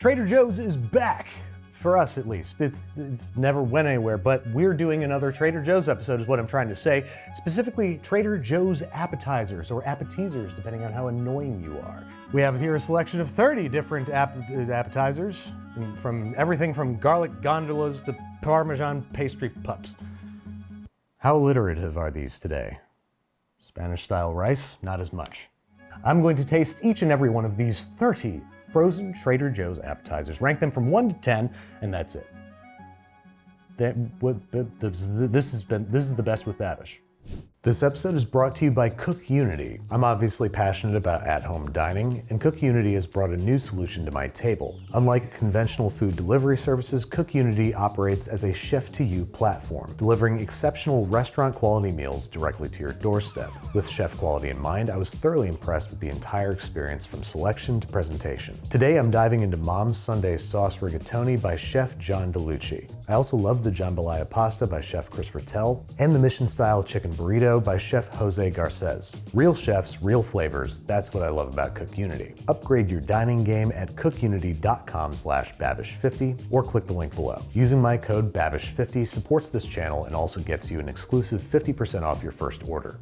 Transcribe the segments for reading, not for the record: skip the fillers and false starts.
Trader Joe's is back, for us at least. It's never went anywhere, but we're doing another Trader Joe's episode is what I'm trying to say. Specifically, Trader Joe's appetizers, or appetizers, depending on how annoying you are. We have here a selection of 30 different appetizers, from everything from garlic gondolas to Parmesan pastry pups. How alliterative are these today? Spanish style rice, not as much. I'm going to taste each and every one of these 30 frozen Trader Joe's appetizers, rank them from 1 to 10, and that's it. This is the best with Babish. This episode is brought to you by Cook Unity. I'm obviously passionate about at-home dining, and Cook Unity has brought a new solution to my table. Unlike conventional food delivery services, Cook Unity operates as a chef-to-you platform, delivering exceptional restaurant-quality meals directly to your doorstep. With chef quality in mind, I was thoroughly impressed with the entire experience from selection to presentation. Today, I'm diving into Mom's Sunday Sauce Rigatoni by Chef John DeLucci. I also love the jambalaya pasta by Chef Chris Rattel, and the Mission-style chicken burrito by Chef Jose Garces. Real chefs, real flavors. That's what I love about Cook Unity. Upgrade your dining game at cookunity.com/Babish50 or click the link below. Using my code Babish50 supports this channel and also gets you an exclusive 50% off your first order.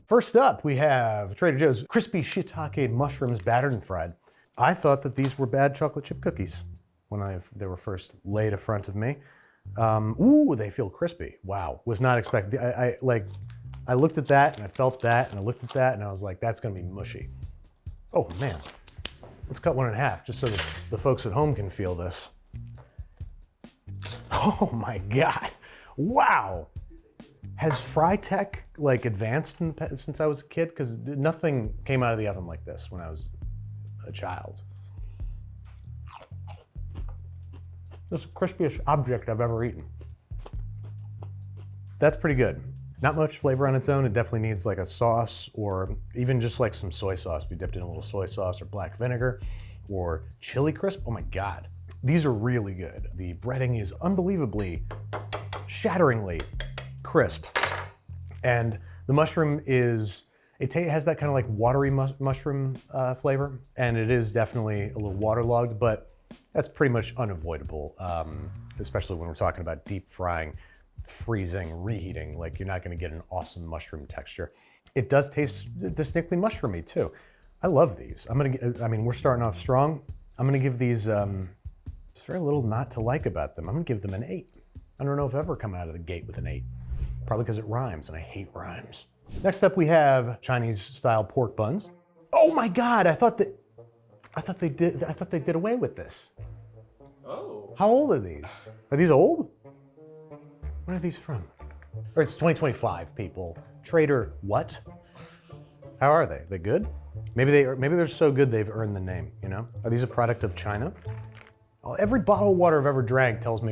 First up, we have Trader Joe's crispy shiitake mushrooms battered and fried. I thought that these were bad chocolate chip cookies when they were first laid in front of me. Ooh, they feel crispy. Wow, was not expecting. I looked at that and I felt that and I looked at that and I was like, that's gonna be mushy. Oh man, let's cut one in half just so that the folks at home can feel this. Oh my God, wow. Has fry tech like advanced since I was a kid? Because nothing came out of the oven like this when I was a child. This is the crispiest object I've ever eaten. That's pretty good. Not much flavor on its own. It definitely needs like a sauce or even just like some soy sauce. If you dipped in a little soy sauce or black vinegar or chili crisp. Oh my God. These are really good. The breading is unbelievably, shatteringly crisp. And the mushroom has that kind of like watery mushroom flavor. And it is definitely a little waterlogged, but that's pretty much unavoidable, especially when we're talking about deep frying, freezing, reheating. Like, you're not gonna get an awesome mushroom texture. It does taste distinctly mushroomy too. I love these. We're starting off strong. I'm gonna give these, there's very little not to like about them. I'm gonna give them an 8. I don't know if I've ever come out of the gate with an 8. Probably because it rhymes and I hate rhymes. Next up we have Chinese style pork buns. Oh my God, I thought they did away with this. Oh. How old are these? Are these old? When are these from? Or it's 2025, people. Trader what? How are they? They good? Maybe they're so good they've earned the name, you know? Are these a product of China? Oh, every bottle of water I've ever drank tells me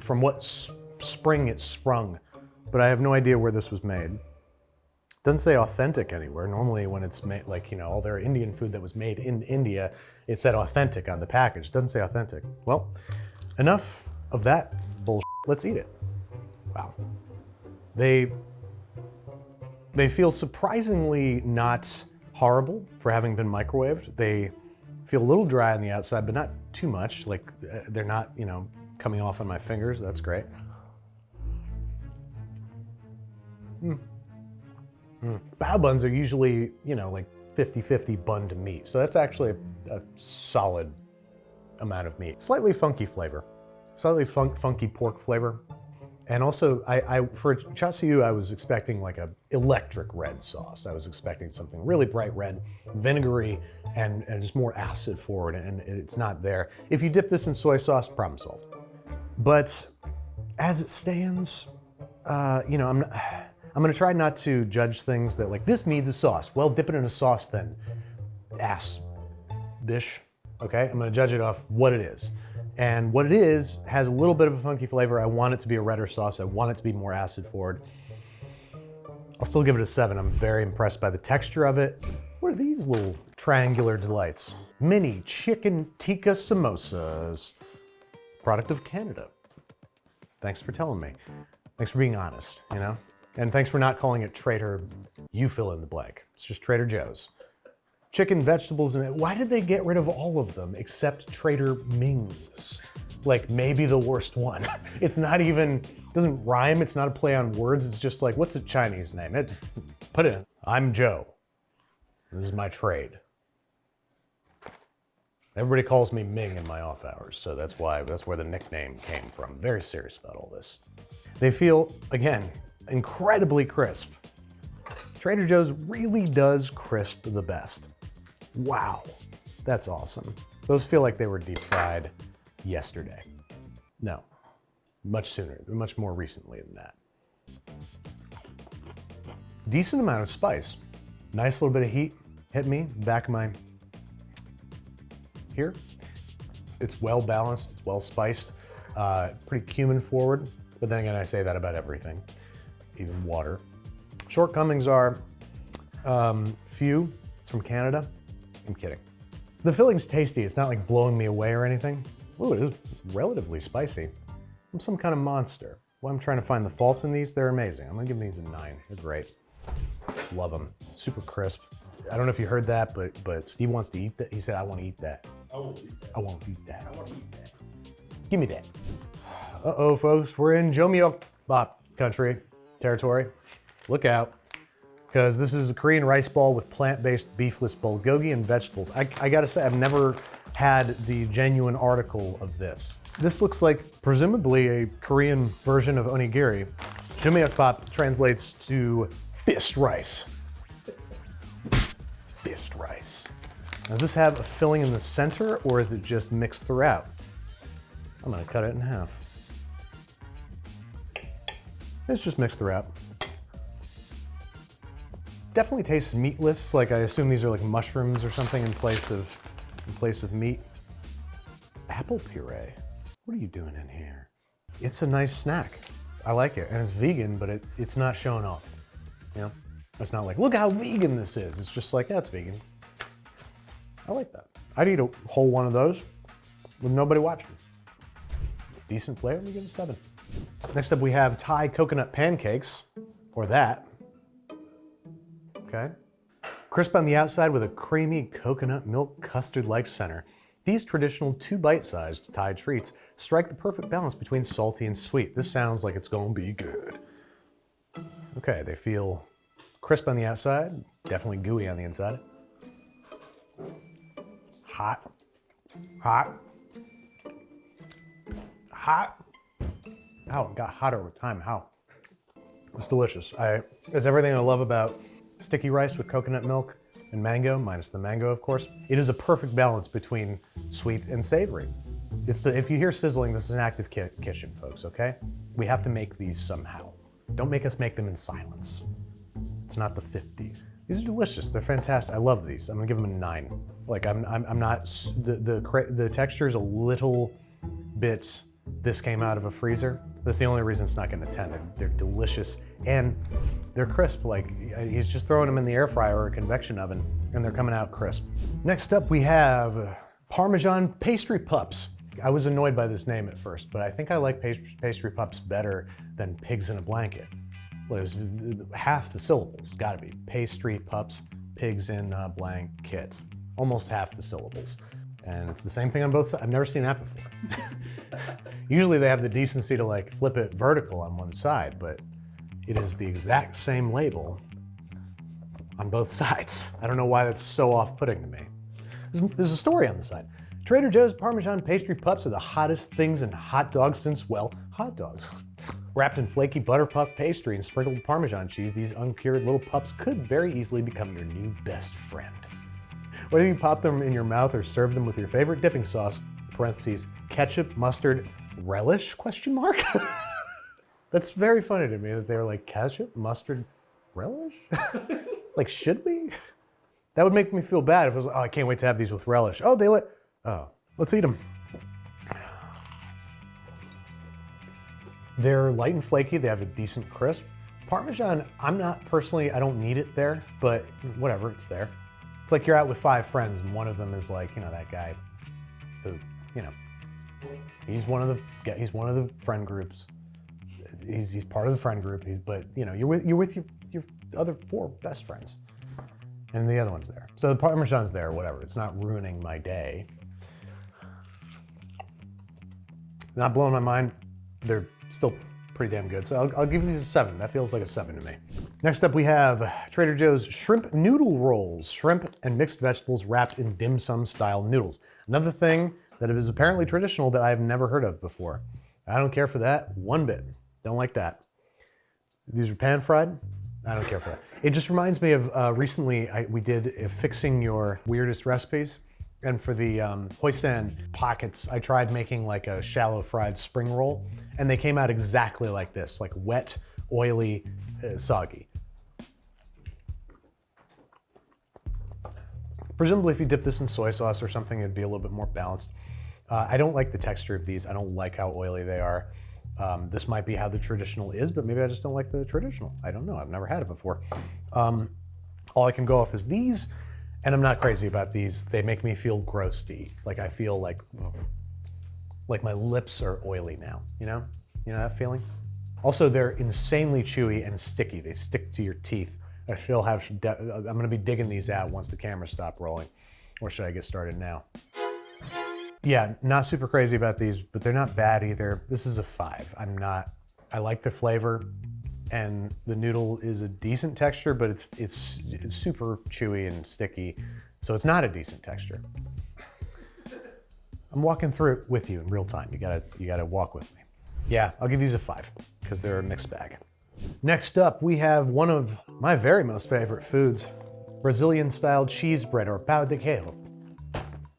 from what spring it sprung, but I have no idea where this was made. Doesn't say authentic anywhere. Normally when it's made, like, you know, all their Indian food that was made in India, it said authentic on the package. Doesn't say authentic. Well, enough of that bullshit. Let's eat it. Wow. They feel surprisingly not horrible for having been microwaved. They feel a little dry on the outside, but not too much. Like, they're not, you know, coming off on my fingers. That's great. Bao buns are usually, you know, like 50-50 bun to meat. So that's actually a solid amount of meat. Slightly funky flavor, slightly funky pork flavor. And also, for char siu, I was expecting like a electric red sauce. I was expecting something really bright red, vinegary, and just more acid forward, and it's not there. If you dip this in soy sauce, problem solved. But as it stands, you know, I'm gonna try not to judge things that like, this needs a sauce. Well, dip it in a sauce then, ass bish, okay? I'm gonna judge it off what it is. And what it is has a little bit of a funky flavor. I want it to be a redder sauce. I want it to be more acid forward. I'll still give it a 7. I'm very impressed by the texture of it. What are these little triangular delights? Mini chicken tikka samosas, product of Canada. Thanks for telling me. Thanks for being honest, you know? And thanks for not calling it Trader, you fill in the blank. It's just Trader Joe's. chicken, vegetables, and why did they get rid of all of them except Trader Ming's? Like maybe the worst one. It's not even, doesn't rhyme, it's not a play on words, it's just like, what's a Chinese name? Put it in. I'm Joe. This is my trade. Everybody calls me Ming in my off hours, so that's where the nickname came from. Very serious about all this. They feel, again, incredibly crisp. Trader Joe's really does crisp the best. Wow, that's awesome. Those feel like they were deep fried yesterday. No, much sooner, much more recently than that. Decent amount of spice. Nice little bit of heat hit me, back of my, here. It's well balanced, it's well spiced, pretty cumin forward, but then again, I say that about everything, even water. Shortcomings are few. It's from Canada. I'm kidding. The filling's tasty. It's not like blowing me away or anything. Ooh, it is relatively spicy. I'm some kind of monster. Well, I'm trying to find the fault in these. They're amazing. I'm gonna give these a 9. They're great. Love them. Super crisp. I don't know if you heard that, but Steve wants to eat that. He said, I want to eat that. I won't eat that. I won't eat that. I won't eat that. Give me that. Uh-oh, folks. We're in Jumeokbap country, territory. Look out. Because this is a Korean rice ball with plant-based beefless bulgogi and vegetables. I gotta say, I've never had the genuine article of this. This looks like presumably a Korean version of onigiri. Jumeokbap translates to fist rice. Fist rice. Does this have a filling in the center or is it just mixed throughout? I'm gonna cut it in half. It's just mixed throughout. Definitely tastes meatless. Like I assume these are like mushrooms or something in place of meat. Apple puree. What are you doing in here? It's a nice snack. I like it, and it's vegan, but it's not showing off. You know, it's not like look how vegan this is. It's just like yeah, it's vegan. I like that. I'd eat a whole one of those with nobody watching. Decent flavor. Let me give it a 7. Next up, we have Thai coconut pancakes, or that. Okay. Crisp on the outside with a creamy coconut milk custard-like center. These traditional 2 bite-sized Thai treats strike the perfect balance between salty and sweet. This sounds like it's gonna be good. Okay, they feel crisp on the outside, definitely gooey on the inside. Hot, hot, hot. Oh, it got hotter with time, how? It's delicious. It's everything I love about sticky rice with coconut milk and mango, minus the mango, of course. It is a perfect balance between sweet and savory. If you hear sizzling, this is an active kitchen, folks, okay? We have to make these somehow. Don't make us make them in silence. It's not the 50s. These are delicious, they're fantastic. I love these. I'm gonna give them a 9. Like I'm not, the texture is a little bit, this came out of a freezer. That's the only reason it's not getting a 10. They're delicious and they're crisp. Like he's just throwing them in the air fryer or a convection oven and they're coming out crisp. Next up we have Parmesan Pastry Pups. I was annoyed by this name at first, but I think I like pastry pups better than pigs in a blanket. Well, there's half the syllables, gotta be. Pastry pups, pigs in a blanket. Almost half the syllables. And it's the same thing on both sides. I've never seen that before. Usually they have the decency to like flip it vertical on one side, but it is the exact same label on both sides. I don't know why that's so off-putting to me. There's a story on the side. Trader Joe's Parmesan Pastry Pups are the hottest things in hot dogs since, well, hot dogs. Wrapped in flaky butter puff pastry and sprinkled with Parmesan cheese, these uncured little pups could very easily become your new best friend. Whether you pop them in your mouth or serve them with your favorite dipping sauce, parentheses, ketchup, mustard, relish, question mark? That's very funny to me that they were like, ketchup, mustard, relish? Like, should we? That would make me feel bad if it was like, oh, I can't wait to have these with relish. Oh, let's eat them. They're light and flaky, they have a decent crisp. Parmesan, I don't need it there, but whatever, it's there. It's like you're out with 5 friends and one of them is like, that guy who, he's one of the friend groups. He's part of the friend group. But you're with your other 4 best friends. And the other one's there. So the Parmesan's there, whatever. It's not ruining my day. Not blowing my mind. They're still pretty damn good. So I'll give these a 7. That feels like a 7 to me. Next up we have Trader Joe's shrimp noodle rolls. Shrimp and mixed vegetables wrapped in dim sum style noodles. Another thing that is apparently traditional that I've never heard of before. I don't care for that one bit. Don't like that. These are pan fried. I don't care for that. It just reminds me of recently we did fixing your weirdest recipes. And for the hoisin pockets, I tried making like a shallow fried spring roll, and they came out exactly like this, like wet, oily, soggy. Presumably if you dip this in soy sauce or something, it'd be a little bit more balanced. I don't like the texture of these. I don't like how oily they are. This might be how the traditional is, but maybe I just don't like the traditional. I don't know, I've never had it before. All I can go off is these, and I'm not crazy about these. They make me feel grossy. Like I feel like my lips are oily now, you know? You know that feeling? Also, they're insanely chewy and sticky. They stick to your teeth. I still have, I'm gonna be digging these out once the cameras stop rolling. Or should I get started now? Yeah, not super crazy about these, but they're not bad either. This is a 5. I like the flavor, and the noodle is a decent texture, but it's super chewy and sticky, so it's not a decent texture. I'm walking through it with you in real time. You gotta walk with me. Yeah, I'll give these a 5, because they're a mixed bag. Next up, we have one of my very most favorite foods, Brazilian-style cheese bread, or pão de queijo.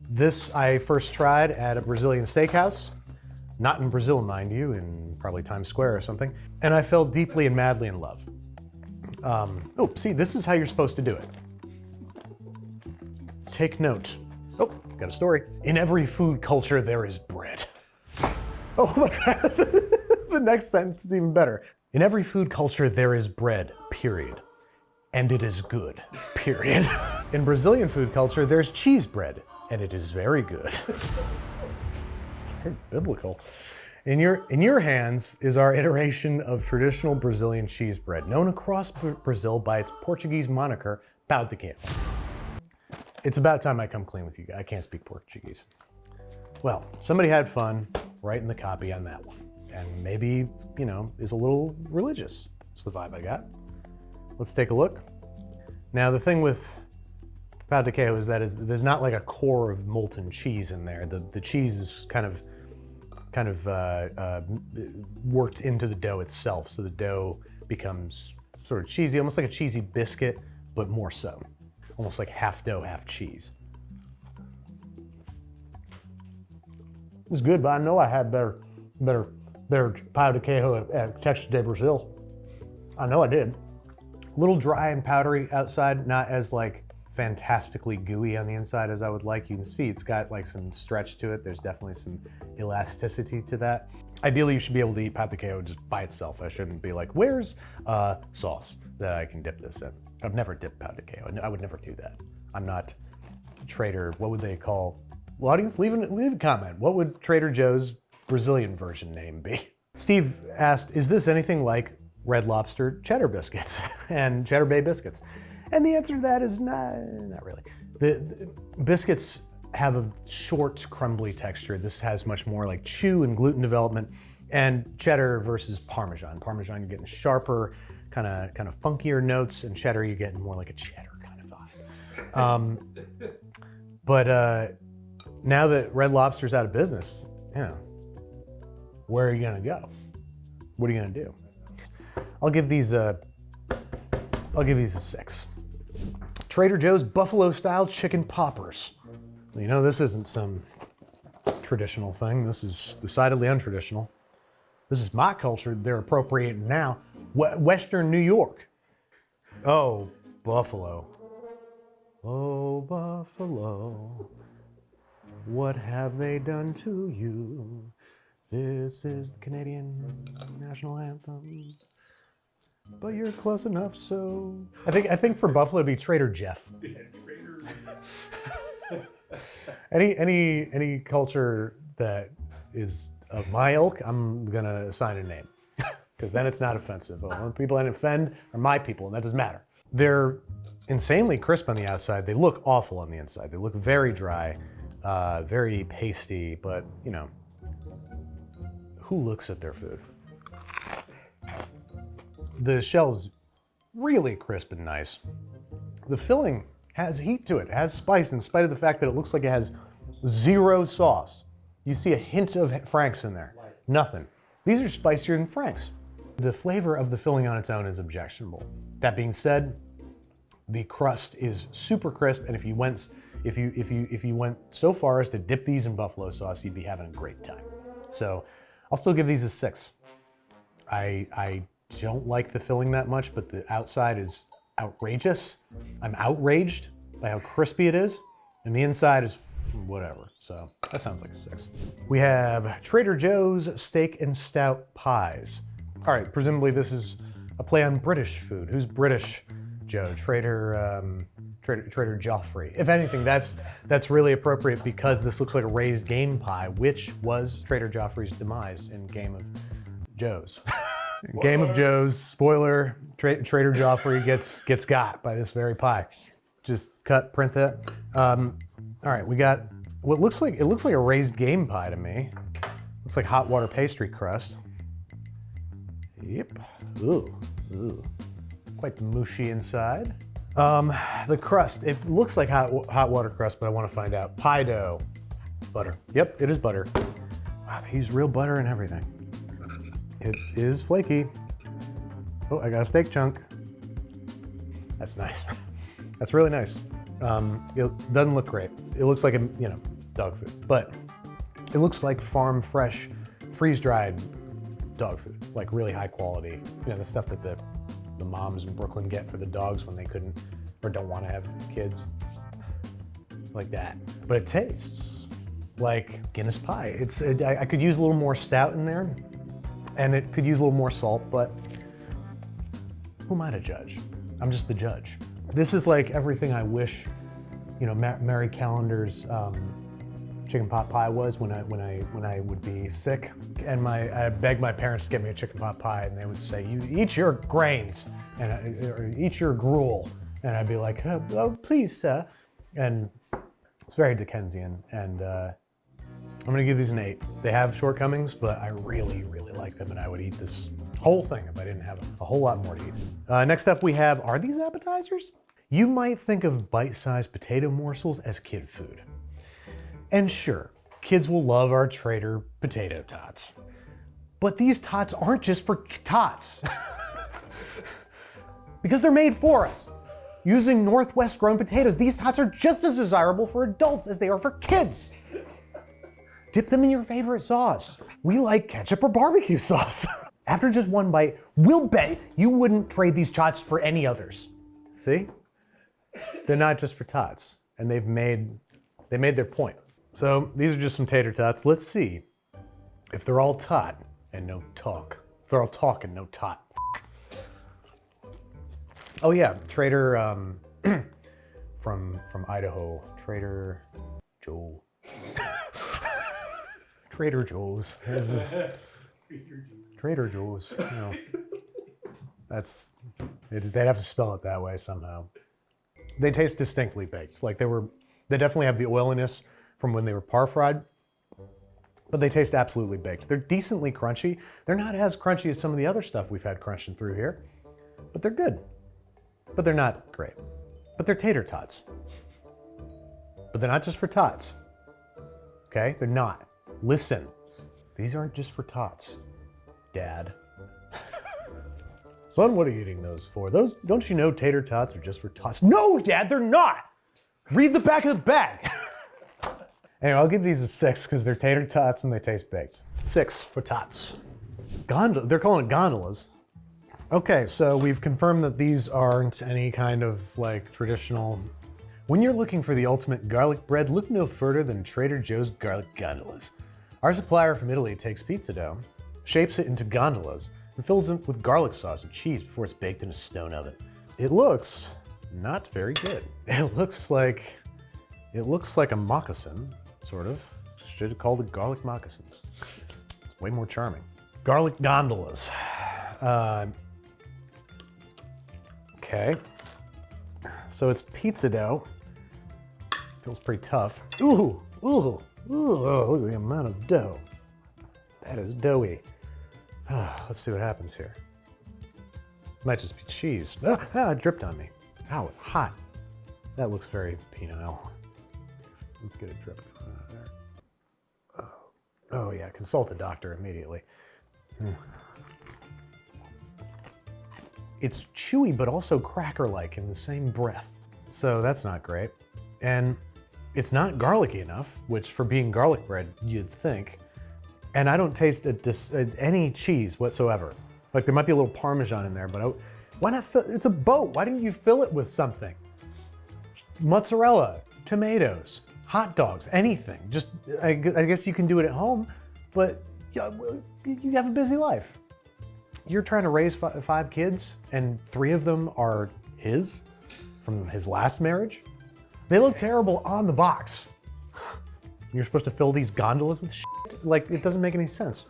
This I first tried at a Brazilian steakhouse, not in Brazil, mind you, in probably Times Square or something, and I fell deeply and madly in love. Oh, see, this is how you're supposed to do it. Take note. Oh, got a story. In every food culture, there is bread. Oh my God, the next sentence is even better. In every food culture, there is bread, period. And it is good, period. In Brazilian food culture, there's cheese bread, and it is very good. It's very biblical. In your hands is our iteration of traditional Brazilian cheese bread, known across Brazil by its Portuguese moniker, pão de queijo. It's about time I come clean with you guys. I can't speak Portuguese. Well, somebody had fun writing the copy on that one, and maybe, you know, is a little religious. It's the vibe I got. Let's take a look. Now, the thing with pão de queijo is that there's not like a core of molten cheese in there. The cheese is kind of worked into the dough itself, so the dough becomes sort of cheesy, almost like a cheesy biscuit, but more so. Almost like half dough, half cheese. It's good, but I know I had better pão de queijo at Texas de Brazil. I know I did. A little dry and powdery outside, not as like fantastically gooey on the inside as I would like. You can see it's got like some stretch to it. There's definitely some elasticity to that. Ideally, you should be able to eat pão de queijo just by itself. I shouldn't be like, where's sauce that I can dip this in? I've never dipped pão de queijo. I would never do that. I'm not Trader, what would they call? Well, audience, leave a comment. What would Trader Joe's Brazilian version name be? Steve asked, is this anything like Red Lobster cheddar biscuits and Cheddar Bay biscuits? And the answer to that is not really. The biscuits have a short, crumbly texture. This has much more like chew and gluten development. And cheddar versus Parmesan. Parmesan, you're getting sharper, kind of funkier notes, and cheddar, you're getting more like a cheddar kind of vibe. But now that Red Lobster's out of business, you know, where are you gonna go? What are you gonna do? I'll give these a 6. Trader Joe's Buffalo-style chicken poppers. You know, this isn't some traditional thing. This is decidedly untraditional. This is my culture. They're appropriating now. Western New York. Oh, Buffalo. Oh, Buffalo. What have they done to you? This is the Canadian national anthem. But you're close enough, so... I think for Buffalo it'd be Trader Jeff. Yeah, Trader. Any culture that is of my ilk, I'm gonna assign a name. Because then it's not offensive. The only people I offend are my people, and that doesn't matter. They're insanely crisp on the outside. They look awful on the inside. They look very dry, very pasty, but you know, who looks at their food? The shell's really crisp and nice. The filling has heat to it, has spice in spite of the fact that it looks like it has zero sauce. You see a hint of Frank's in there, nothing. These are spicier than Frank's. The flavor of the filling on its own is objectionable. That being said, the crust is super crisp, and if you went so far as to dip these in buffalo sauce, you'd be having a great time. So I'll still give these a 6. I don't like the filling that much, but the outside is outrageous. I'm outraged by how crispy it is, and the inside is whatever. So that sounds like a 6. We have Trader Joe's steak and stout pies. All right, presumably this is a play on British food. Who's British, Joe? Trader Joffrey. If anything, that's really appropriate because this looks like a raised game pie, which was Trader Joffrey's demise in Game of Joe's. Game of Joe's, spoiler, Trader Joffrey gets got by this very pie. Just print that. All right, we got what looks like a raised game pie to me. Looks like hot water pastry crust. Yep. Ooh. Quite mushy inside. The crust, it looks like hot water crust, but I want to find out. Pie dough, butter. Yep, it is butter. Wow, they use real butter and everything. It is flaky. Oh, I got a steak chunk. That's nice. That's really nice. It doesn't look great. It looks like dog food, but it looks like farm fresh, freeze-dried dog food, like really high quality. You know, the stuff that the moms in Brooklyn get for the dogs when they couldn't or don't want to have kids, like that. But it tastes like Guinness pie. I could use a little more stout in there, and it could use a little more salt, but who am I to judge? I'm just the judge. This is like everything I wish, Mary Calendar's chicken pot pie was when I would be sick, and I begged my parents to get me a chicken pot pie, and they would say, "You eat your grains or eat your gruel," and I'd be like, "Oh, please, sir." And it's very Dickensian, and I'm gonna give these an 8. They have shortcomings, but I really, really like them, and I would eat this whole thing if I didn't have a whole lot more to eat. Next up we have, are these appetizers? You might think of bite-sized potato morsels as kid food. And sure, kids will love our Trader potato tots. But these tots aren't just for tots. Because they're made for us. Using Northwest grown potatoes, these tots are just as desirable for adults as they are for kids. Dip them in your favorite sauce. We like ketchup or barbecue sauce. After just one bite, we'll bet you wouldn't trade these tots for any others. See? They're not just for tots, and they made their point. So these are just some tater tots. Let's see if they're all tot and no talk. If they're all talk and no tot. Oh yeah, Trader from Idaho, Trader Joe. Trader Joe's. Trader Joe's. They'd have to spell it that way somehow. They taste distinctly baked. Like they definitely have the oiliness from when they were par fried, but they taste absolutely baked. They're decently crunchy. They're not as crunchy as some of the other stuff we've had crunching through here, but they're good. But they're not great. But they're tater tots. But they're not just for tots. Okay? They're not. Listen, these aren't just for tots, Dad. Son, what are you eating those for? Don't you know tater tots are just for tots? No, Dad, they're not! Read the back of the bag. Anyway, I'll give these a 6 because they're tater tots and they taste baked. 6 for tots. They're calling it gondolas. Okay, so we've confirmed that these aren't any kind of traditional. When you're looking for the ultimate garlic bread, look no further than Trader Joe's garlic gondolas. Our supplier from Italy takes pizza dough, shapes it into gondolas, and fills it with garlic sauce and cheese before it's baked in a stone oven. It looks not very good. It looks like a moccasin, sort of. Should have called it garlic moccasins. It's way more charming. Garlic gondolas. Okay. So it's pizza dough. Feels pretty tough. Ooh, ooh, ooh, look at the amount of dough. That is doughy. Let's see what happens here. Might just be cheese. It dripped on me. Ow, it's hot. That looks very penile. Let's get a drip there. Oh yeah, consult a doctor immediately. It's chewy, but also cracker-like in the same breath. So that's not great. And it's not garlicky enough, which for being garlic bread, you'd think. And I don't taste any cheese whatsoever. Like there might be a little Parmesan in there, but why not fill, it's a boat. Why didn't you fill it with something? Mozzarella, tomatoes, hot dogs, anything. Just, I guess you can do it at home, but you have a busy life. You're trying to raise 5 kids and 3 of them are his from his last marriage. They look terrible on the box. You're supposed to fill these gondolas with shit? Like, it doesn't make any sense.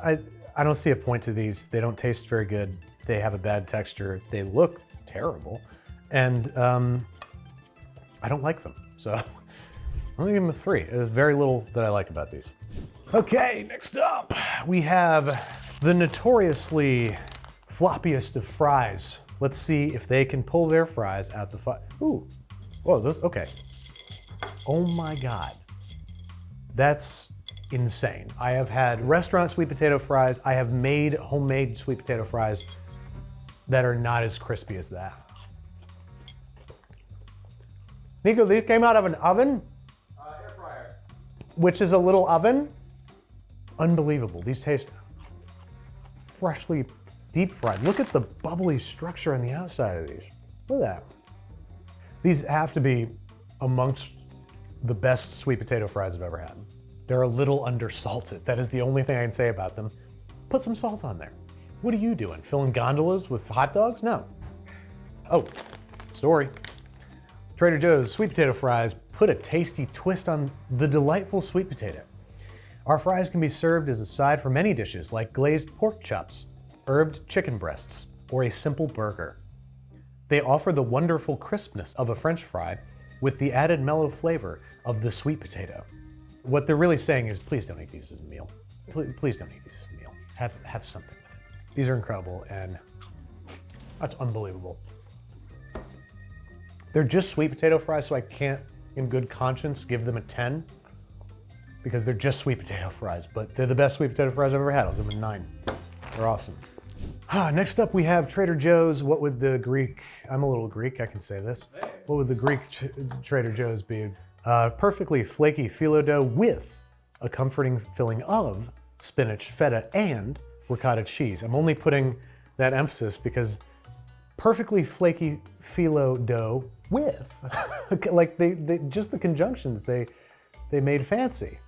I don't see a point to these. They don't taste very good. They have a bad texture. They look terrible. And I don't like them. So I'm gonna give them a 3. There's very little that I like about these. Okay, next up, we have the notoriously floppiest of fries. Let's see if they can pull their fries out the fire. Ooh, whoa, those, okay. Oh my God. That's insane. I have had restaurant sweet potato fries. I have made homemade sweet potato fries that are not as crispy as that. Nico, these came out of an oven? Air fryer. Which is a little oven? Unbelievable. These taste freshly deep fried. Look at the bubbly structure on the outside of these. Look at that. These have to be amongst the best sweet potato fries I've ever had. They're a little undersalted. That is the only thing I can say about them. Put some salt on there. What are you doing? Filling gondolas with hot dogs? No. Oh, story. Trader Joe's sweet potato fries put a tasty twist on the delightful sweet potato. Our fries can be served as a side for many dishes like glazed pork chops, herbed chicken breasts, or a simple burger. They offer the wonderful crispness of a French fry with the added mellow flavor of the sweet potato. What they're really saying is, please don't eat these as a meal. Please don't eat these as a meal. Have something with it. These are incredible, and that's unbelievable. They're just sweet potato fries, so I can't, in good conscience, give them a 10 because they're just sweet potato fries, but they're the best sweet potato fries I've ever had. I'll give them a 9. They're awesome. Next up, we have Trader Joe's. What would the Greek, I'm a little Greek, I can say this. What would the Greek Trader Joe's be? Perfectly flaky phyllo dough with a comforting filling of spinach, feta, and ricotta cheese. I'm only putting that emphasis because perfectly flaky phyllo dough with, like they just the conjunctions they made fancy.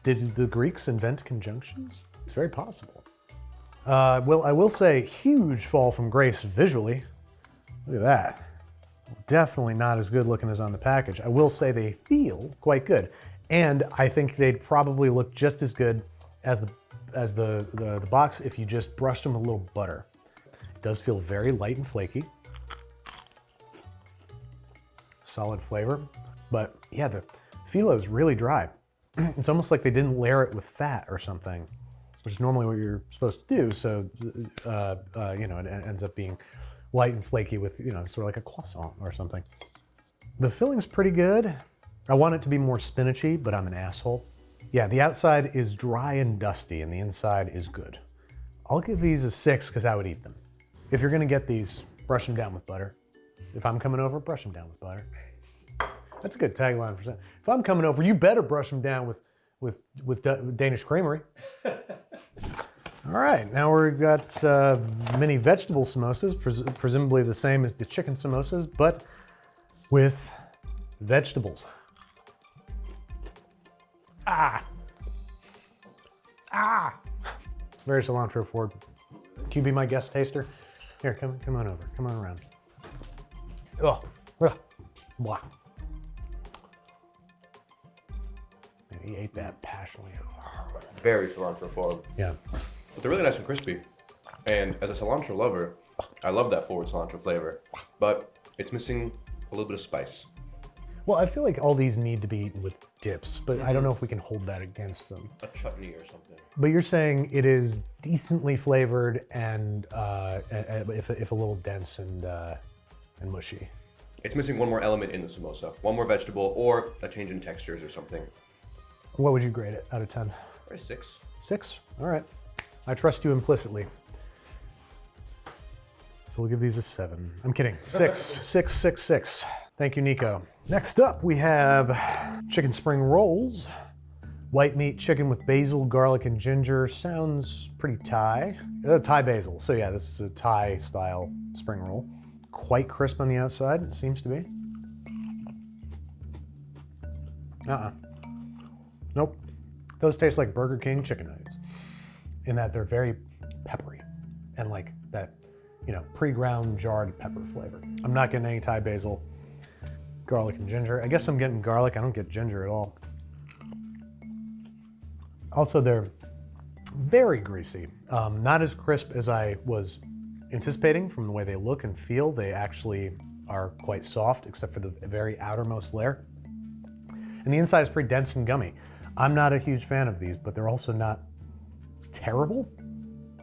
Did the Greeks invent conjunctions? It's very possible. Well, I will say huge fall from grace visually. Look at that. Definitely not as good looking as on the package. I will say they feel quite good. And I think they'd probably look just as good as the box if you just brushed them with a little butter. It does feel very light and flaky. Solid flavor. But yeah, the phyllo is really dry. It's almost like they didn't layer it with fat or something, which is normally what you're supposed to do. So, you know, it ends up being light and flaky with, you know, sort of like a croissant or something. The filling's pretty good. I want it to be more spinachy, but I'm an asshole. Yeah, the outside is dry and dusty and the inside is good. I'll give these a 6 because I would eat them. If you're gonna get these, brush them down with butter. If I'm coming over, brush them down with butter. That's a good tagline for something. If I'm coming over, you better brush them down with Danish creamery. All right, now we've got mini vegetable samosas, presumably the same as the chicken samosas, but with vegetables. Ah! Very cilantro forward. Can you be my guest taster? Here, come on over, come on around. Oh, blah. Man, he ate that passionately. Very cilantro forward. Yeah. But they're really nice and crispy. And as a cilantro lover, I love that forward cilantro flavor, but it's missing a little bit of spice. Well, I feel like all these need to be eaten with dips, but I don't know if we can hold that against them. A chutney or something. But you're saying it is decently flavored and if a little dense and mushy. It's missing one more element in the samosa. One more vegetable or a change in textures or something. What would you grade it out of 10? Probably 6. 6? All right. I trust you implicitly. So we'll give these a 7. I'm kidding. 6, 6, 6, 6. Thank you, Nico. Next up, we have chicken spring rolls. White meat chicken with basil, garlic, and ginger. Sounds pretty Thai. Thai basil. So yeah, this is a Thai style spring roll. Quite crisp on the outside, it seems to be. Nope. Those taste like Burger King chicken nuggets in that they're very peppery and like that, you know, pre-ground jarred pepper flavor. I'm not getting any Thai basil, garlic, and ginger. I guess I'm getting garlic. I don't get ginger at all. Also, they're very greasy. Not as crisp as I was anticipating from the way they look and feel. They actually are quite soft, except for the very outermost layer. And the inside is pretty dense and gummy. I'm not a huge fan of these, but they're also not terrible.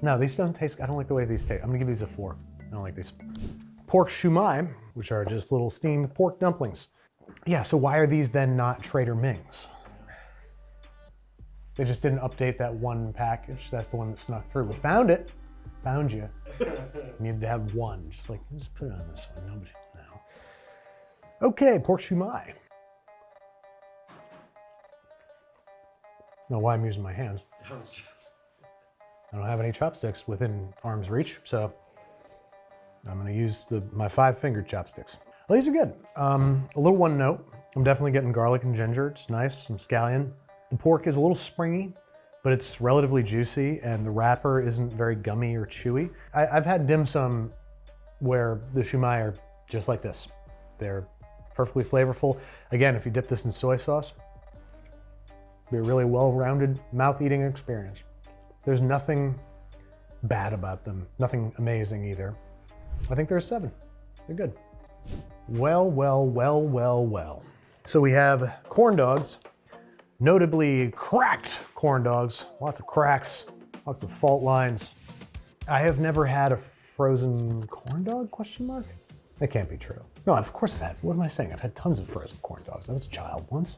No, these don't taste, I don't like the way these taste. I'm gonna give these a 4. I don't like these. Pork Shu Mai, which are just little steamed pork dumplings. Yeah, so why are these then not Trader Ming's? They just didn't update that one package. That's the one that snuck through. We found it. Found you. Needed to have one. Just like, just put it on this one. Nobody will know. Okay, pork Shu Mai. I don't know why I'm using my hands. I don't have any chopsticks within arm's reach, so I'm gonna use my 5-fingered chopsticks. Well, these are good. A little one note. I'm definitely getting garlic and ginger. It's nice, some scallion. The pork is a little springy, but it's relatively juicy, and the wrapper isn't very gummy or chewy. I've had dim sum where the Shu Mai are just like this. They're perfectly flavorful. Again, if you dip this in soy sauce, it'll be a really well-rounded mouth-eating experience. There's nothing bad about them, nothing amazing either. I think they're a 7. They're good. Well, well, well, well, well. So we have corn dogs, notably cracked corn dogs, lots of cracks, lots of fault lines. I have never had a frozen corn dog, question mark? That can't be true. No, of course I've had, what am I saying? I've had tons of frozen corn dogs. I was a child once.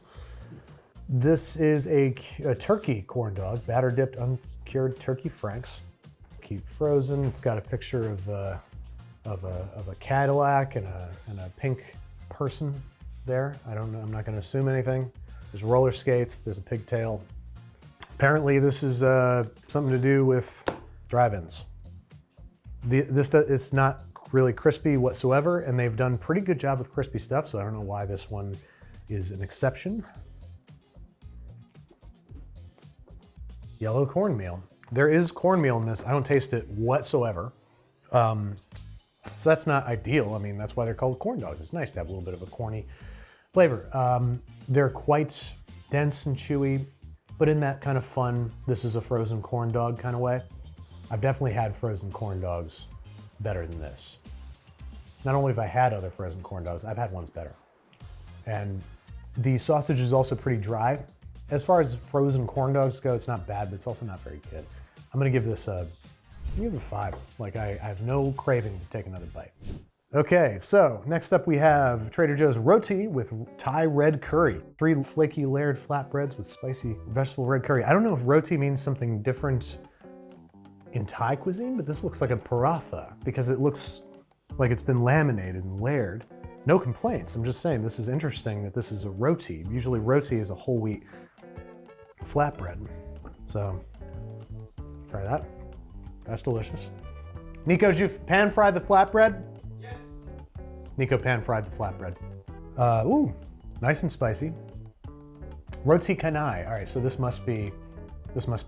This is a turkey corn dog, batter dipped uncured turkey franks. Keep frozen. It's got a picture of a Cadillac and a pink person there. I don't know, I'm not gonna assume anything. There's roller skates, there's a pigtail. Apparently this is something to do with drive-ins. It's not really crispy whatsoever, and they've done a pretty good job with crispy stuff, so I don't know why this one is an exception. Yellow cornmeal. There is cornmeal in this. I don't taste it whatsoever. So that's not ideal. I mean, that's why they're called corn dogs. It's nice to have a little bit of a corny flavor. They're quite dense and chewy, but in that kind of fun, this is a frozen corn dog kind of way. I've definitely had frozen corn dogs better than this. Not only have I had other frozen corn dogs, I've had ones better. And the sausage is also pretty dry. As far as frozen corn dogs go, it's not bad, but it's also not very good. I'm gonna give this a 5. Like I have no craving to take another bite. Okay, so next up we have Trader Joe's Roti with Thai red curry. 3 flaky layered flatbreads with spicy vegetable red curry. I don't know if roti means something different in Thai cuisine, but this looks like a paratha because it looks like it's been laminated and layered. No complaints, I'm just saying this is interesting that this is a roti. Usually roti is a whole wheat flatbread. So, try that. That's delicious. Nico, did you pan fry the flatbread? Yes. Nico pan fried the flatbread. Ooh, nice and spicy. Roti canai. All right, so this must be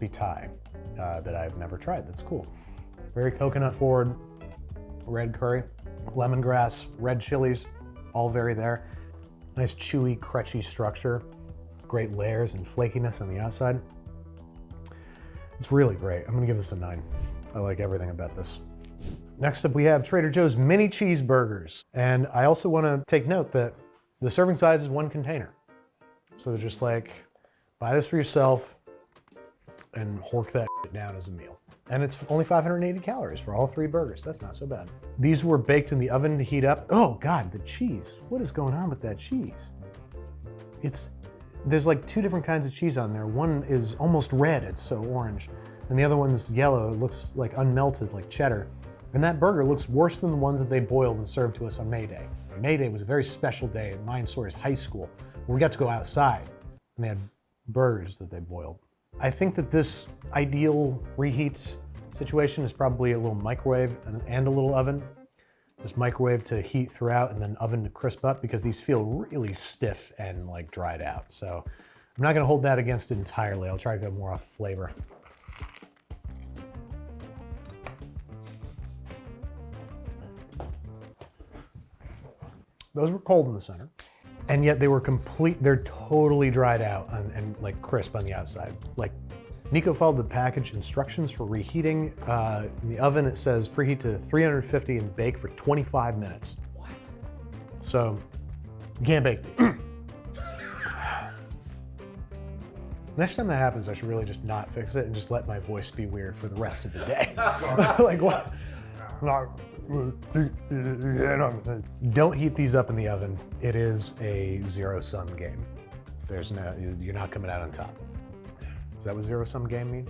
Thai that I've never tried. That's cool. Very coconut forward, red curry, lemongrass, red chilies, all very there. Nice chewy, crunchy structure. Great layers and flakiness on the outside. It's really great. I'm gonna give this a 9. I like everything about this. Next up, we have Trader Joe's mini cheeseburgers. And I also want to take note that the serving size is 1 container. So they're just like, buy this for yourself and hork that down as a meal. And it's only 580 calories for all 3 burgers. That's not so bad. These were baked in the oven to heat up. Oh God, the cheese. What is going on with that cheese? There's like 2 different kinds of cheese on there. One is almost red, it's so orange. And the other one's yellow, it looks like unmelted, like cheddar. And that burger looks worse than the ones that they boiled and served to us on May Day. May Day was a very special day in mine Sawyer's high school, where we got to go outside and they had burgers that they boiled. I think that this ideal reheat situation is probably a little microwave and a little oven. Just microwave to heat throughout and then oven to crisp up, because these feel really stiff and like dried out. So I'm not gonna hold that against it entirely. I'll try to go more off flavor. Those were cold in the center, and yet they were they're totally dried out and like crisp on the outside. Like Nico followed the package instructions for reheating. In the oven, it says preheat to 350 and bake for 25 minutes. What? So you can't bake. Next time that happens, I should really just not fix it and just let my voice be weird for the rest of the day. Like what? Don't heat these up in the oven. It is a zero-sum game. You're not coming out on top. Is that what zero-sum game means?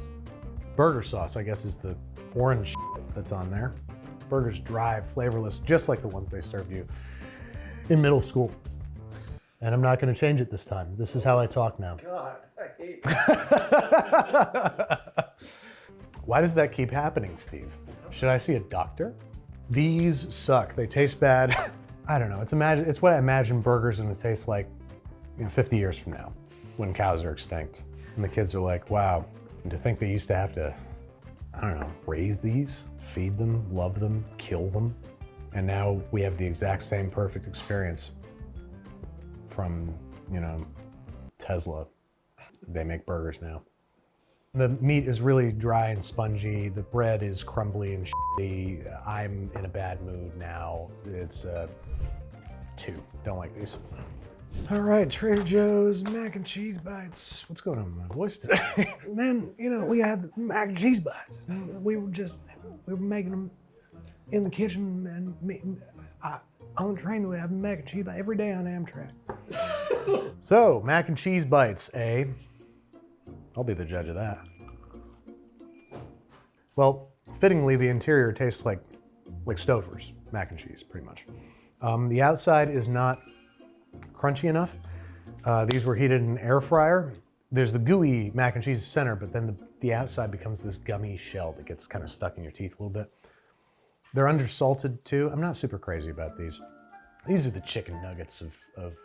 Burger sauce, I guess, is the orange that's on there. Burger's dry, flavorless, just like the ones they served you in middle school. And I'm not gonna change it this time. This is how I talk now. God, I hate Why does that keep happening, Steve? Should I see a doctor? These suck. They taste bad. I don't know. It's what I imagine burgers are gonna taste like 50 years from now, when cows are extinct. And the kids are like, wow. And to think they used to have to, I don't know, raise these, feed them, love them, kill them. And now we have the exact same perfect experience from, Tesla. They make burgers now. The meat is really dry and spongy. The bread is crumbly and shitty. I'm in a bad mood now. It's 2. Don't like these. All right, Trader Joe's mac and cheese bites. What's going on with my voice today? Then, we had the mac and cheese bites. We were making them in the kitchen, and on the train that we have mac and cheese bites every day on Amtrak. So, mac and cheese bites, eh? I'll be the judge of that. Well, fittingly, the interior tastes like Stouffer's mac and cheese, pretty much. The outside is not crunchy enough. These were heated in an air fryer. There's the gooey mac and cheese center, but then the outside becomes this gummy shell that gets kind of stuck in your teeth a little bit. They're undersalted too. I'm not super crazy about these. These are the chicken nuggets of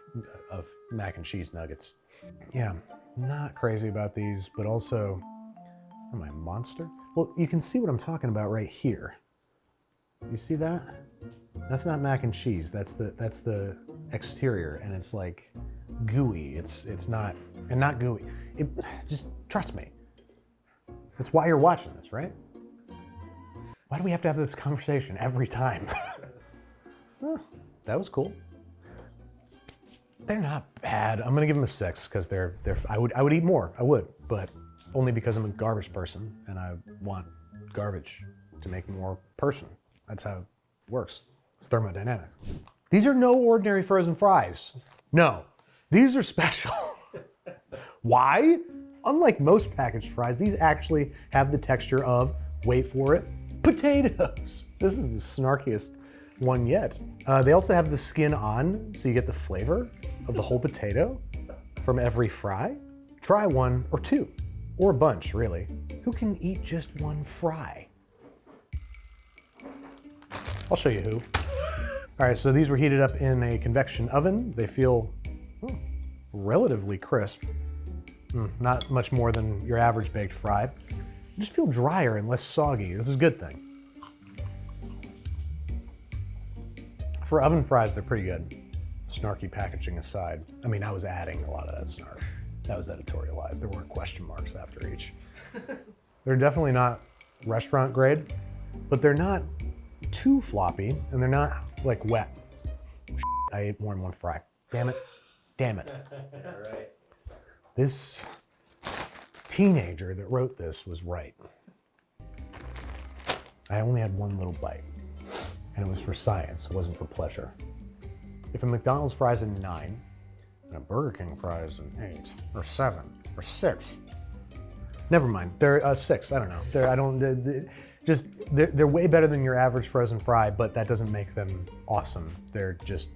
mac and cheese nuggets. Yeah, not crazy about these, but also, am I a monster? Well, you can see what I'm talking about right here. You see that? That's not mac and cheese. That's the exterior, and it's like gooey. It's not, and not gooey. Just trust me. That's why you're watching this, right? Why do we have to have this conversation every time? Oh, that was cool. They're not bad. I'm gonna give them a 6 because I would eat more. I would, but only because I'm a garbage person and I want garbage to make more person. That's how it works. It's thermodynamics. These are no ordinary frozen fries. No, these are special. Why? Unlike most packaged fries, these actually have the texture of, wait for it, potatoes. This is the snarkiest one yet. They also have the skin on, so you get the flavor of the whole potato from every fry. Try 1 or 2, or a bunch, really. Who can eat just 1 fry? I'll show you who. All right, so these were heated up in a convection oven. They feel relatively crisp. Not much more than your average baked fry. They just feel drier and less soggy. This is a good thing. For oven fries, they're pretty good. Snarky packaging aside. I mean, I was adding a lot of that snark. That was editorialized. There weren't question marks after each. They're definitely not restaurant grade, but they're not too floppy, and they're not like wet. I ate more than one fry. Damn it. Damn it. All right. This teenager that wrote this was right. I only had one little bite, and it was for science, it wasn't for pleasure. If a McDonald's fries a 9, and a Burger King fries an 8, or 7, or 6, never mind, they're a 6, I don't know. They're way better than your average frozen fry, but that doesn't make them awesome. They're just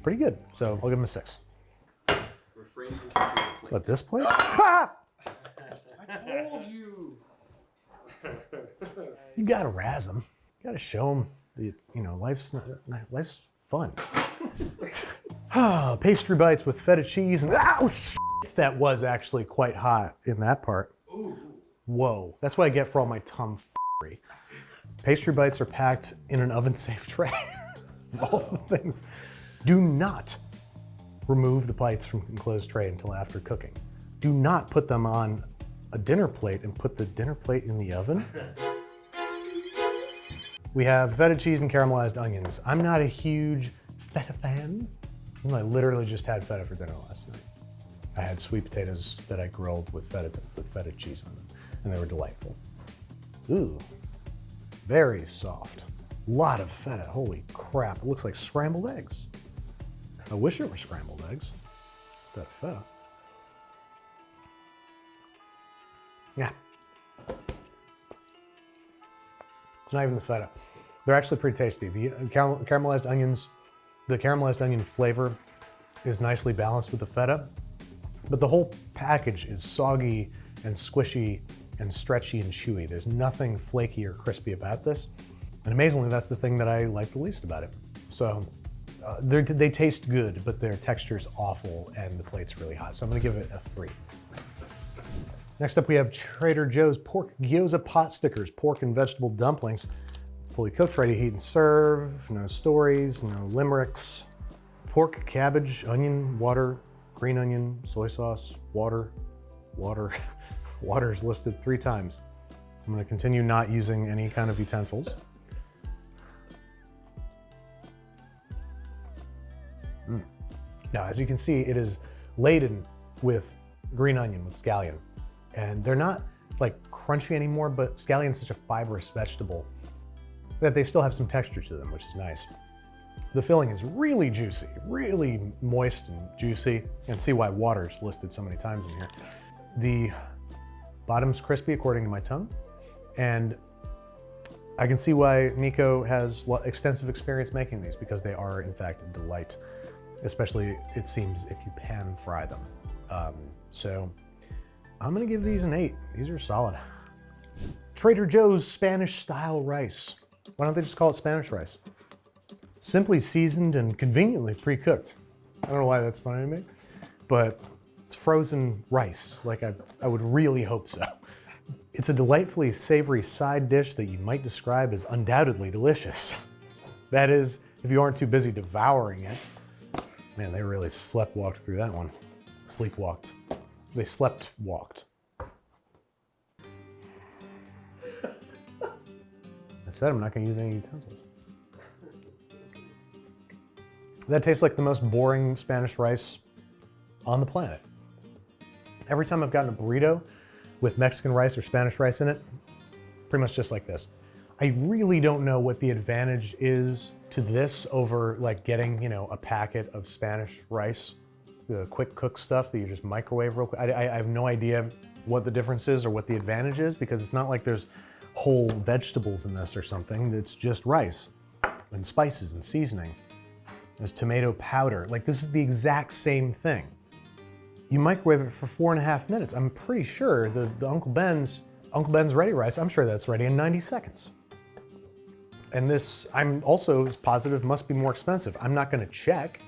pretty good, so I'll give them a 6. Refrain from touching the plate. But this plate? Ah! I told you. You gotta razz them. You gotta show them the, life's fun. Pastry bites with feta cheese and that was actually quite hot in that part. Ooh. Whoa, that's what I get for all my tomfoolery. Pastry bites are packed in an oven-safe tray. All the things. Do not remove the bites from enclosed tray until after cooking. Do not put them on a dinner plate and put the dinner plate in the oven. We have feta cheese and caramelized onions. I'm not a huge feta fan. I literally just had feta for dinner last night. I had sweet potatoes that I grilled with feta cheese on them, and they were delightful. Ooh, very soft. A lot of feta, holy crap. It looks like scrambled eggs. I wish it were scrambled eggs instead of feta. Yeah. It's not even the feta. They're actually pretty tasty. The caramelized onions, the caramelized onion flavor is nicely balanced with the feta, but the whole package is soggy and squishy and stretchy and chewy. There's nothing flaky or crispy about this. And amazingly, that's the thing that I like the least about it. So they taste good, but their texture's awful and the plate's really hot. So I'm gonna give it a 3. Next up, we have Trader Joe's pork gyoza pot stickers, pork and vegetable dumplings. Fully cooked, ready to heat and serve. No stories, no limericks. Pork, cabbage, onion, water, green onion, soy sauce, water. Water is listed 3 times. I'm gonna continue not using any kind of utensils. Now, as you can see, it is laden with green onion, with scallion. And they're not like crunchy anymore, but scallion is such a fibrous vegetable that they still have some texture to them, which is nice. The filling is really juicy, really moist and juicy. You can see why water is listed so many times in here. The bottom's crispy according to my tongue. And I can see why Nico has extensive experience making these, because they are in fact a delight, especially it seems if you pan fry them. So I'm gonna give these an 8. These are solid. Trader Joe's Spanish style rice. Why don't they just call it Spanish rice? Simply seasoned and conveniently pre-cooked. I don't know why that's funny to me, but it's frozen rice, like I would really hope so. It's a delightfully savory side dish that you might describe as undoubtedly delicious. That is, if you aren't too busy devouring it. Man, they really slept-walked through that one. Sleepwalked. They slept-walked. I said I'm not gonna use any utensils. That tastes like the most boring Spanish rice on the planet. Every time I've gotten a burrito with Mexican rice or Spanish rice in it, pretty much just like this. I really don't know what the advantage is to this over like getting, a packet of Spanish rice, the quick cook stuff that you just microwave real quick. I have no idea what the difference is or what the advantage is, because it's not like there's whole vegetables in this or something. It's just rice and spices and seasoning. There's tomato powder. Like, this is the exact same thing. You microwave it for 4.5 minutes. I'm pretty sure the Uncle Ben's ready rice, I'm sure that's ready in 90 seconds. And this, I'm also positive, must be more expensive. I'm not gonna check.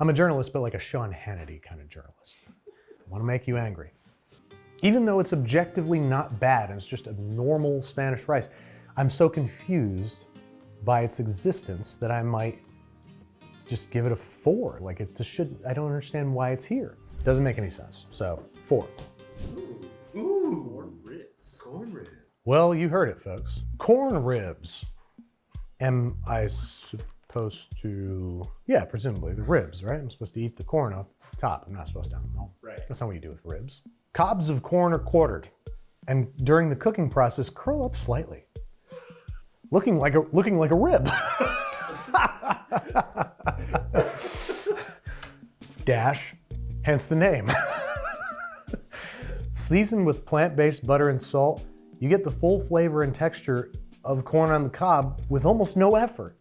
I'm a journalist, but like a Sean Hannity kind of journalist. I wanna make you angry. Even though it's objectively not bad and it's just a normal Spanish rice, I'm so confused by its existence that I might just give it a 4. Like, it just should, I don't understand why it's here. It doesn't make any sense. So, 4. Ooh, corn ribs. Corn ribs. Well, you heard it, folks. Corn ribs. am I supposed to, yeah, presumably the ribs, right? I'm supposed to eat the corn off the top. I'm not supposed to, no. Right. That's not what you do with ribs. Cobs of corn are quartered, and during the cooking process, curl up slightly, looking like a rib. Dash, hence the name. Seasoned with plant-based butter and salt, you get the full flavor and texture of corn on the cob with almost no effort.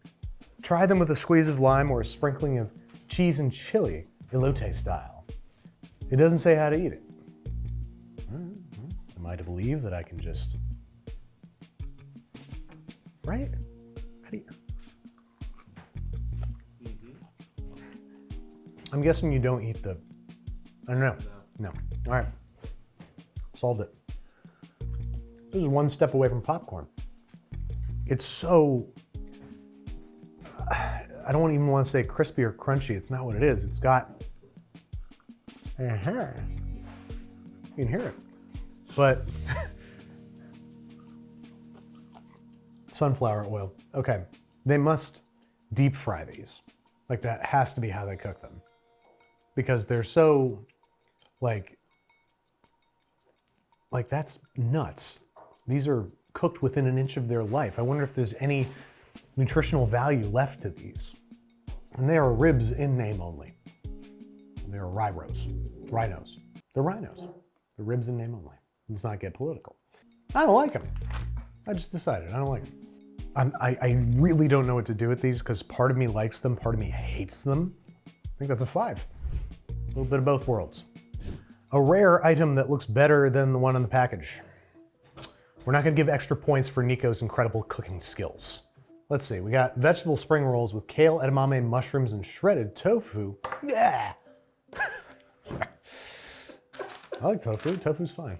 Try them with a squeeze of lime or a sprinkling of cheese and chili, elote style. It doesn't say how to eat it. Am I to believe that I can just, right? How do you? I'm guessing you don't eat the, I don't know. No. All right. Solved it. This is one step away from popcorn. It's so, I don't even want to say crispy or crunchy. It's not what it is. It's got, you can hear it. But sunflower oil. Okay, they must deep fry these. Like that has to be how they cook them. Because they're so, like that's nuts. These are cooked within an inch of their life. I wonder if there's any nutritional value left to these. And they are ribs in name only. They are rhinos. They're rhinos. They're ribs in name only. Let's not get political. I don't like them. I just decided I don't like them. I really don't know what to do with these because part of me likes them, part of me hates them. I think that's a 5. A little bit of both worlds. A rare item that looks better than the one on the package. We're not gonna give extra points for Nico's incredible cooking skills. Let's see, we got vegetable spring rolls with kale, edamame, mushrooms, and shredded tofu. Yeah! I like tofu, tofu's fine.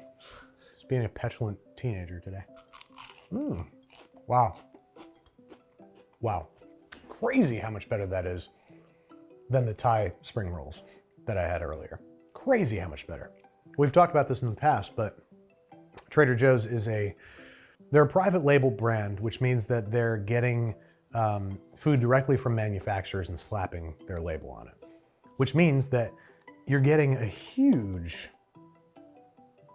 Just being a petulant teenager today. Wow. Wow. Crazy how much better that is than the Thai spring rolls that I had earlier. Crazy how much better. We've talked about this in the past, but Trader Joe's is they're a private label brand, which means that they're getting food directly from manufacturers and slapping their label on it. Which means that you're getting a huge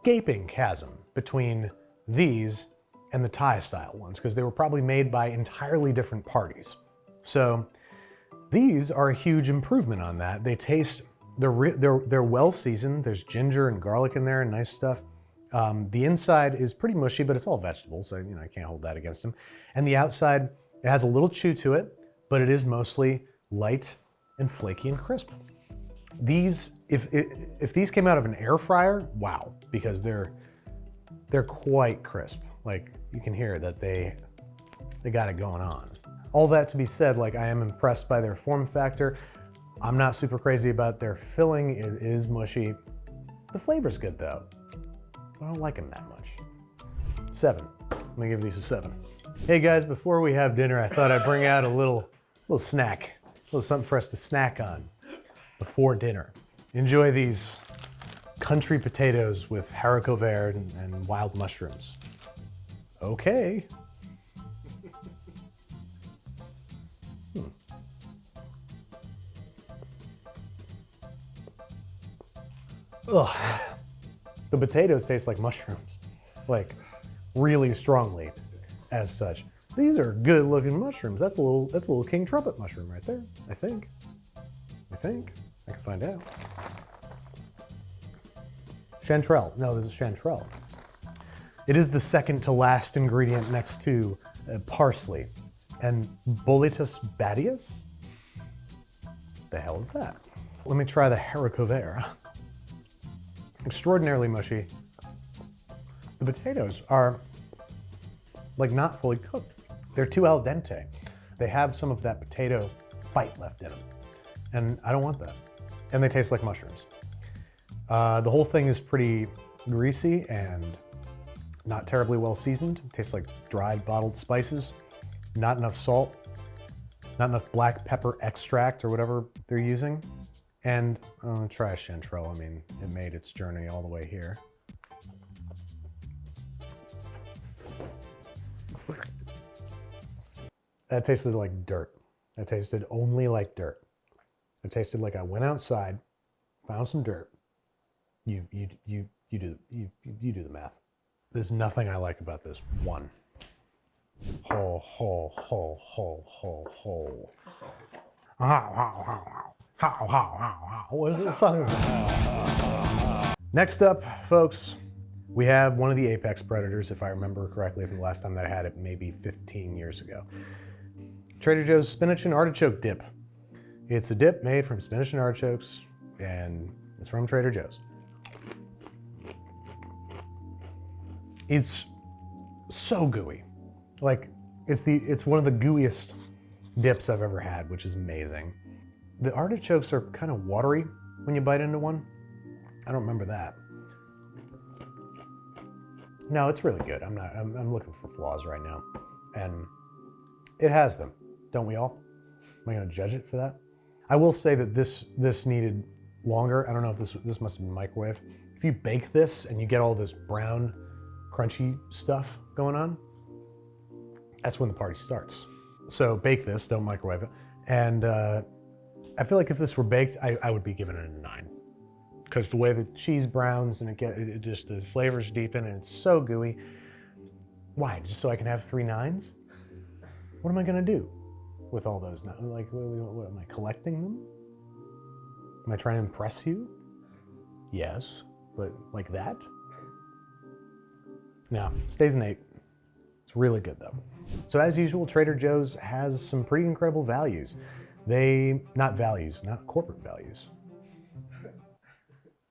gaping chasm between these and the Thai style ones, because they were probably made by entirely different parties. So these are a huge improvement on that. They taste, they're well seasoned. There's ginger and garlic in there and nice stuff. The inside is pretty mushy, but it's all vegetables, so I can't hold that against them. And the outside, it has a little chew to it, but it is mostly light and flaky and crisp. These, if these came out of an air fryer, wow, because they're quite crisp. Like you can hear that they got it going on. All that to be said, like I am impressed by their form factor. I'm not super crazy about their filling. It is mushy. The flavor's good though. I don't like them that much. 7. I'm gonna give these a 7. Hey guys, before we have dinner, I thought I'd bring out a little snack, a little something for us to snack on before dinner. Enjoy these country potatoes with haricot vert and wild mushrooms. Okay. Ugh. The potatoes taste like mushrooms, like really strongly as such. These are good looking mushrooms. That's a little king trumpet mushroom right there, I think. I can find out. Chanterelle, no, this is chanterelle. It is the second to last ingredient next to parsley and Boletus badius. The hell is that? Let me try the haricot vert. Extraordinarily mushy. The potatoes are like not fully cooked. They're too al dente. They have some of that potato bite left in them. And I don't want that. And they taste like mushrooms. The whole thing is pretty greasy and not terribly well seasoned. It tastes like dried bottled spices. Not enough salt. Not enough black pepper extract or whatever they're using. And I'm gonna try a chanterelle. I mean, it made its journey all the way here. That tasted like dirt. That tasted only like dirt. It tasted like I went outside, found some dirt. You do the math. There's nothing I like about this. One. Ho, ho, ho, ho, ho, ho. How, how, how, how. How, how, how, how. What is this song? Next up, folks, we have one of the apex predators, if I remember correctly from the last time that I had it, maybe 15 years ago. Trader Joe's Spinach and Artichoke Dip. It's a dip made from spinach and artichokes, and it's from Trader Joe's. It's so gooey. Like, it's one of the gooeyest dips I've ever had, which is amazing. The artichokes are kind of watery when you bite into one. I don't remember that. No, it's really good. I'm looking for flaws right now. And it has them, don't we all? Am I gonna judge it for that? I will say that this needed longer. I don't know if this must have been microwave. If you bake this and you get all this brown, crunchy stuff going on, that's when the party starts. So bake this, don't microwave it. And I feel like if this were baked, I would be giving it a 9. Because the way the cheese browns and it just the flavors deepen and it's so gooey. Why? Just so I can have 3 9s? What am I gonna do with all those? Like, what am I collecting them? Am I trying to impress you? Yes, but like that? No, stays an 8. It's really good though. So as usual, Trader Joe's has some pretty incredible values. Not corporate values.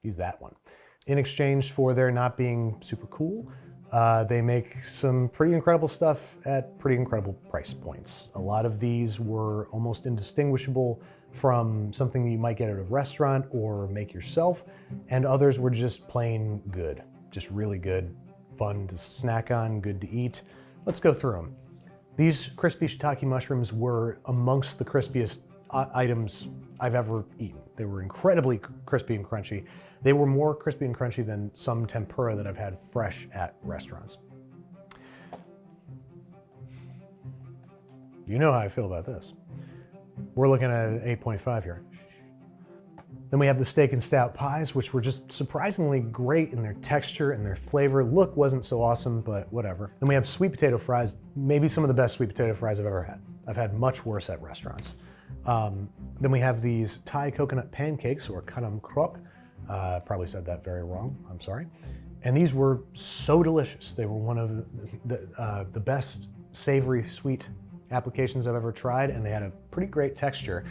Use that one. In exchange for their not being super cool, they make some pretty incredible stuff at pretty incredible price points. A lot of these were almost indistinguishable from something you might get at a restaurant or make yourself, and others were just plain good. Just really good, fun to snack on, good to eat. Let's go through them. These crispy shiitake mushrooms were amongst the crispiest items I've ever eaten. They were incredibly crispy and crunchy. They were more crispy and crunchy than some tempura that I've had fresh at restaurants. You know how I feel about this. We're looking at an 8.5 here. Then we have the steak and stout pies, which were just surprisingly great in their texture and their flavor. Look wasn't so awesome, but whatever. Then we have sweet potato fries, maybe some of the best sweet potato fries I've ever had. I've had much worse at restaurants. Then we have these Thai coconut pancakes, or kanam krok. Probably said that very wrong, I'm sorry. And these were so delicious. They were one of the best savory sweet applications I've ever tried, and they had a pretty great texture.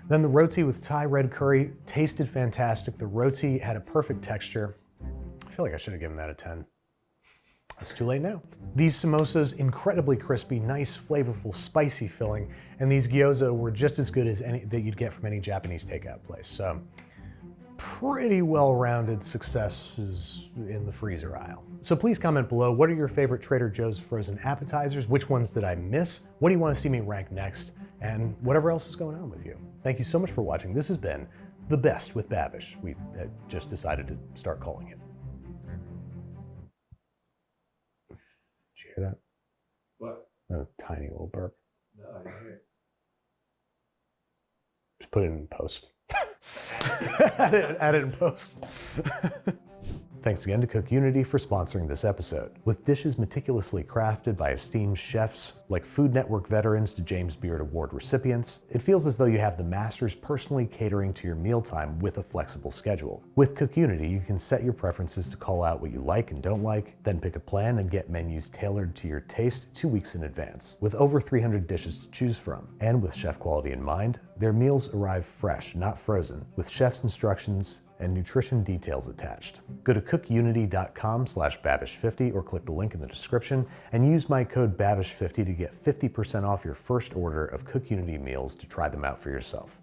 Then the roti with Thai red curry tasted fantastic. The roti had a perfect texture. I feel like I should have given that a 10. It's too late now. These samosas, incredibly crispy, nice, flavorful, spicy filling, and these gyoza were just as good as any that you'd get from any Japanese takeout place. So, pretty well-rounded successes in the freezer aisle. So please comment below, what are your favorite Trader Joe's frozen appetizers? Which ones did I miss? What do you want to see me rank next? And whatever else is going on with you. Thank you so much for watching. This has been The Best with Babish. We just decided to start calling it. Did you hear that? What? A tiny little burp. No, I didn't hear it. Just put it in post. Add it in post. Thanks again to Cook Unity for sponsoring this episode. With dishes meticulously crafted by esteemed chefs, like Food Network veterans to James Beard Award recipients, it feels as though you have the masters personally catering to your mealtime with a flexible schedule. With Cook Unity, you can set your preferences to call out what you like and don't like, then pick a plan and get menus tailored to your taste 2 weeks in advance. With over 300 dishes to choose from, and with chef quality in mind, their meals arrive fresh, not frozen, with chef's instructions and nutrition details attached. Go to cookunity.com/babish50 or click the link in the description and use my code BABISH50 to get 50% off your first order of Cook Unity meals to try them out for yourself.